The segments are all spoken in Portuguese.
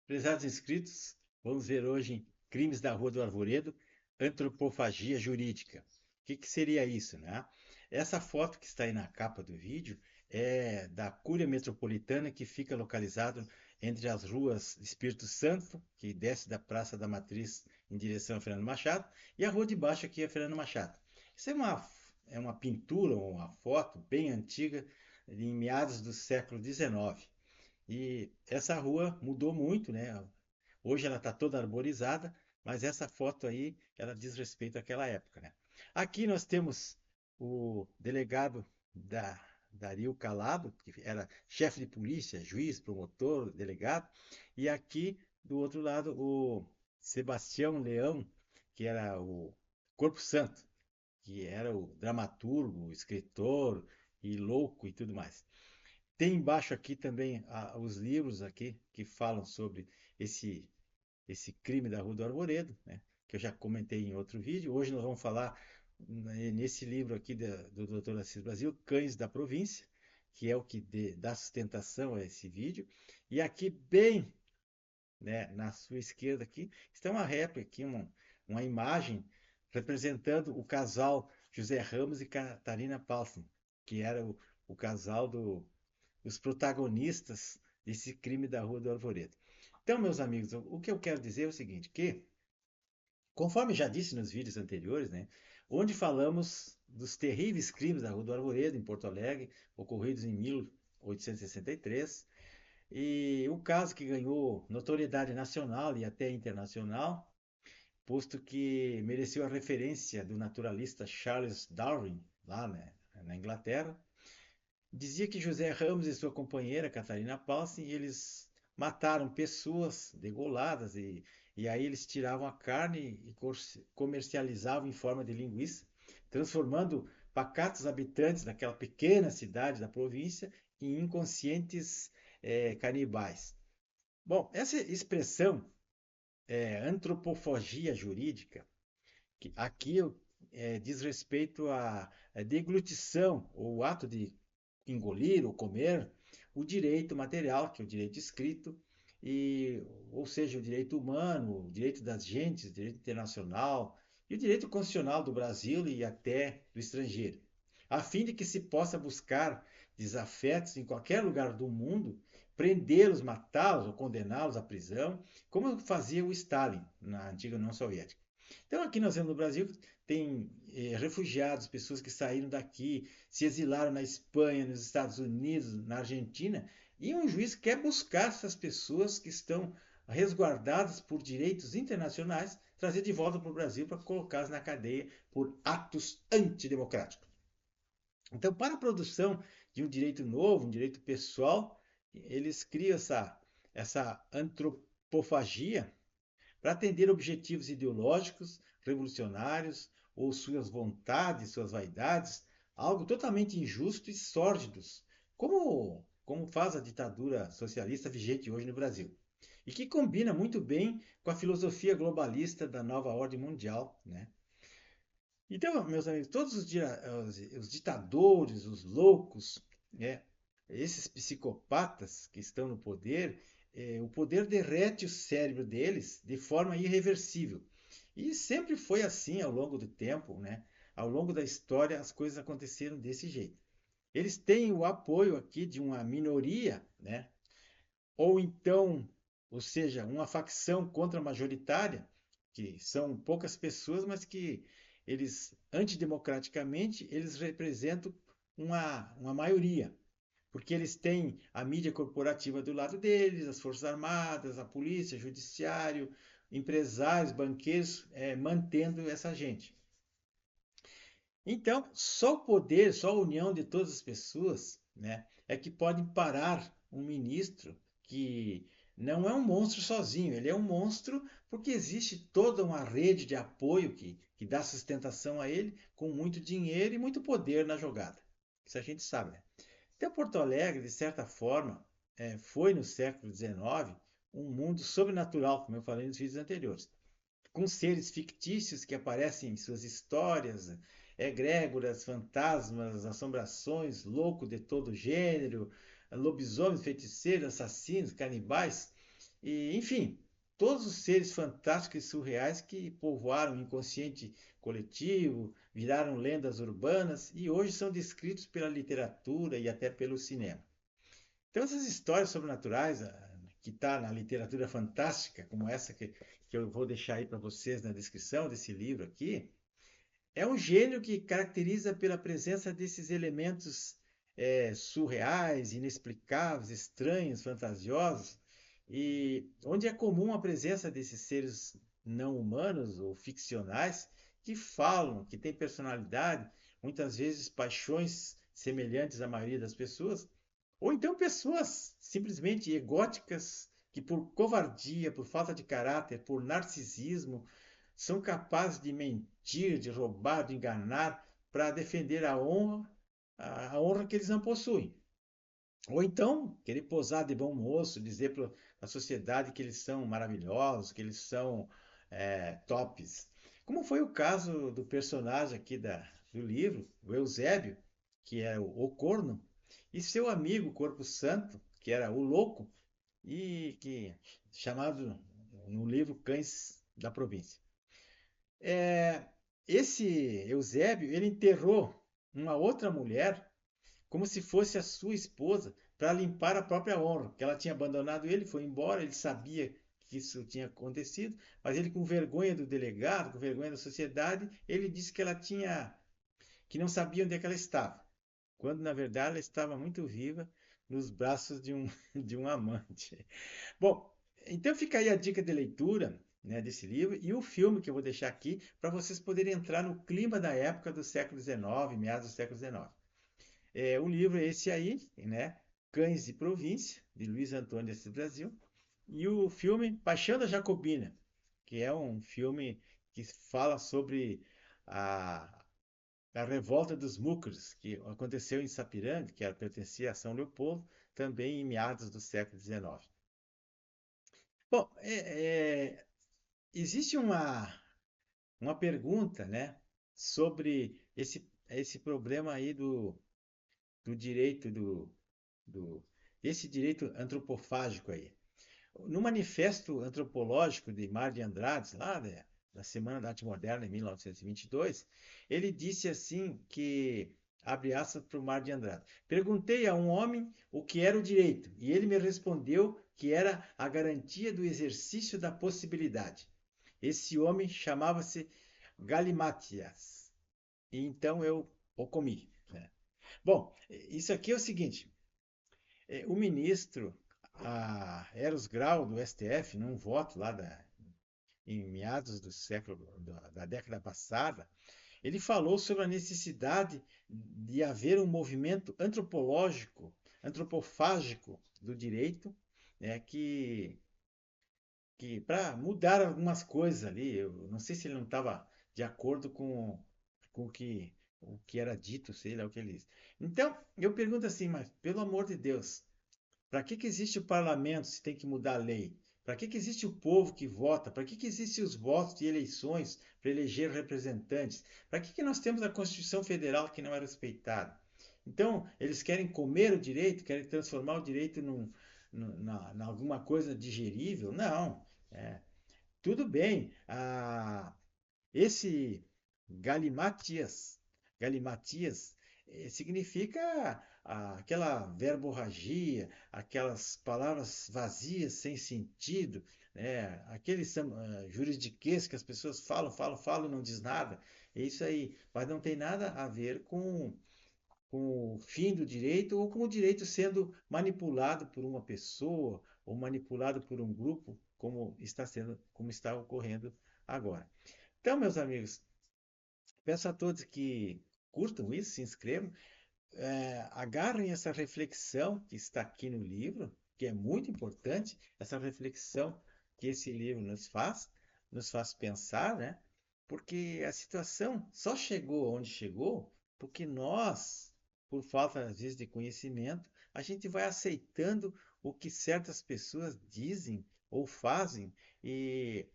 Prezados inscritos, vamos ver hoje Crimes da Rua do Arvoredo, Antropofagia Jurídica. O que seria isso, né? Essa foto que está aí na capa do vídeo é da Cúria Metropolitana, que fica localizado entre as ruas Espírito Santo, que desce da Praça da Matriz em direção a Fernando Machado, e a rua de baixo aqui é Fernando Machado. Isso é uma pintura ou uma foto bem antiga, em meados do século XIX. E essa rua mudou muito, né? Hoje ela está toda arborizada, mas essa foto aí, ela diz respeito àquela época, né? Aqui nós temos o delegado Dario Calado, que era chefe de polícia, juiz, promotor, delegado, e aqui do outro lado o Sebastião Leão, que era o Corpo Santo, que era o dramaturgo, o escritor e louco e tudo mais. Tem embaixo aqui também os livros aqui que falam sobre esse esse crime da Rua do Arvoredo, né, que eu já comentei em outro vídeo. Hoje nós vamos falar nesse livro aqui do Dr. Assis Brasil, Cães da Província, que é o que dá sustentação a esse vídeo. E aqui bem, né, na sua esquerda aqui está uma réplica aqui, uma imagem representando o casal José Ramos e Catarina Paulsen, que era o casal dos protagonistas desse crime da Rua do Arvoredo. Então, meus amigos, o que eu quero dizer é o seguinte, que, conforme já disse nos vídeos anteriores, né, onde falamos dos terríveis crimes da Rua do Arvoredo, em Porto Alegre, ocorridos em 1863, e o caso que ganhou notoriedade nacional e até internacional, posto que mereceu a referência do naturalista Charles Darwin, lá, né, na Inglaterra. Dizia que José Ramos e sua companheira Catarina Paulsen, eles mataram pessoas degoladas e aí eles tiravam a carne e comercializavam em forma de linguiça, transformando pacatos habitantes daquela pequena cidade da província em inconscientes canibais. Bom, essa expressão antropofagia jurídica, que aqui diz respeito à deglutição, ou o ato de engolir ou comer o direito material, que é o direito escrito, ou seja, o direito humano, o direito das gentes, o direito internacional e o direito constitucional do Brasil e até do estrangeiro, a fim de que se possa buscar desafetos em qualquer lugar do mundo, prendê-los, matá-los ou condená-los à prisão, como fazia o Stalin na antiga União Soviética. Então, aqui nós vemos no Brasil, tem refugiados, pessoas que saíram daqui, se exilaram na Espanha, nos Estados Unidos, na Argentina, e um juiz quer buscar essas pessoas que estão resguardadas por direitos internacionais, trazer de volta para o Brasil para colocá-las na cadeia por atos antidemocráticos. Então, para a produção de um direito novo, um direito pessoal, eles criam essa antropofagia para atender objetivos ideológicos, revolucionários ou suas vontades, suas vaidades, algo totalmente injusto e sórdidos, como faz a ditadura socialista vigente hoje no Brasil. E que combina muito bem com a filosofia globalista da nova ordem mundial, né? Então, meus amigos, todos os ditadores, os loucos, né, esses psicopatas que estão no poder, o poder derrete o cérebro deles de forma irreversível. E sempre foi assim ao longo do tempo, né? Ao longo da história, as coisas aconteceram desse jeito. Eles têm o apoio aqui de uma minoria, né? Ou então, ou seja, uma facção contra-majoritária, que são poucas pessoas, mas que eles, antidemocraticamente, eles representam uma maioria, porque eles têm a mídia corporativa do lado deles, as Forças Armadas, a polícia, o judiciário, empresários, banqueiros, mantendo essa gente. Então, só o poder, só a união de todas as pessoas, né, é que pode parar um ministro que não é um monstro sozinho, ele é um monstro porque existe toda uma rede de apoio que dá sustentação a ele, com muito dinheiro e muito poder na jogada. Isso a gente sabe, né? Então, Porto Alegre, de certa forma, foi no século XIX um mundo sobrenatural, como eu falei nos vídeos anteriores, com seres fictícios que aparecem em suas histórias, egrégoras, fantasmas, assombrações, loucos de todo gênero, lobisomens, feiticeiros, assassinos, canibais. e, enfim, todos os seres fantásticos e surreais que povoaram o inconsciente coletivo, viraram lendas urbanas e hoje são descritos pela literatura e até pelo cinema. Então, essas histórias sobrenaturais, que está na literatura fantástica, como essa que eu vou deixar aí para vocês na descrição desse livro aqui, é um gênio que caracteriza pela presença desses elementos surreais, inexplicáveis, estranhos, fantasiosos, e onde é comum a presença desses seres não humanos ou ficcionais que falam, que têm personalidade, muitas vezes paixões semelhantes à maioria das pessoas, ou então pessoas simplesmente egóticas que por covardia, por falta de caráter, por narcisismo, são capazes de mentir, de roubar, de enganar para defender a honra que eles não possuem. Ou então, querer posar de bom moço, dizer para a sociedade que eles são maravilhosos, que eles são tops. Como foi o caso do personagem aqui do livro, o Eusébio, que é o corno, e seu amigo, o Corpo Santo, que era o louco, e que chamado no livro Cães da Província. É, esse Eusébio, ele enterrou uma outra mulher como se fosse a sua esposa para limpar a própria honra, que ela tinha abandonado ele, foi embora, ele sabia que isso tinha acontecido, mas ele com vergonha do delegado, com vergonha da sociedade, ele disse que ela tinha, que não sabia onde é que ela estava, quando na verdade ela estava muito viva nos braços de um amante. Bom, então fica aí a dica de leitura, né, desse livro e o filme que eu vou deixar aqui para vocês poderem entrar no clima da época do século XIX, meados do século XIX. O livro é esse aí, né, Cães de Província, de Luiz Antônio de Assis Brasil, e o filme Paixão da Jacobina, que é um filme que fala sobre a, a revolta dos Múcaros, que aconteceu em Sapiranga, que pertencia a São Leopoldo, também em meados do século XIX. Bom, existe uma pergunta, né, sobre esse problema aí do direito do esse direito antropofágico aí. No Manifesto Antropológico de Mar de Andrade, lá da Semana da Arte Moderna, em 1922, ele disse assim que, abre aspas para o Mar de Andrade, perguntei a um homem o que era o direito, e ele me respondeu que era a garantia do exercício da possibilidade. Esse homem chamava-se Galimatias. E então eu o comi, né? Bom, isso aqui é o seguinte: o ministro Eros Grau, do STF, num voto lá em meados do século, da década passada, ele falou sobre a necessidade de haver um movimento antropológico, antropofágico do direito, né, que para mudar algumas coisas ali, eu não sei se ele não estava de acordo com o que era dito, sei lá o que ele disse. Então, eu pergunto assim, mas pelo amor de Deus, para que existe o parlamento se tem que mudar a lei? Para que existe o povo que vota? Para que existem os votos de eleições para eleger representantes? Para que nós temos a Constituição Federal que não é respeitada? Então, eles querem comer o direito, querem transformar o direito na alguma coisa digerível? Não. É, tudo bem. Esse galimatias, galimatias significa aquela verborragia, aquelas palavras vazias, sem sentido, né? Aqueles juridiquês que as pessoas falam, falam, falam e não diz nada. É isso aí. Mas não tem nada a ver com o fim do direito ou com o direito sendo manipulado por uma pessoa ou manipulado por um grupo, como está ocorrendo agora. Então, meus amigos, peço a todos que curtam isso, se inscrevam, agarrem essa reflexão que está aqui no livro, que é muito importante, essa reflexão que esse livro nos faz pensar, né? Porque a situação só chegou onde chegou porque nós, por falta às vezes de conhecimento, a gente vai aceitando o que certas pessoas dizem ou fazem e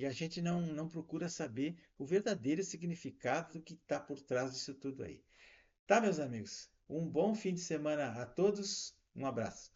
a gente não procura saber o verdadeiro significado do que está por trás disso tudo aí. Tá, meus amigos? Um bom fim de semana a todos. Um abraço.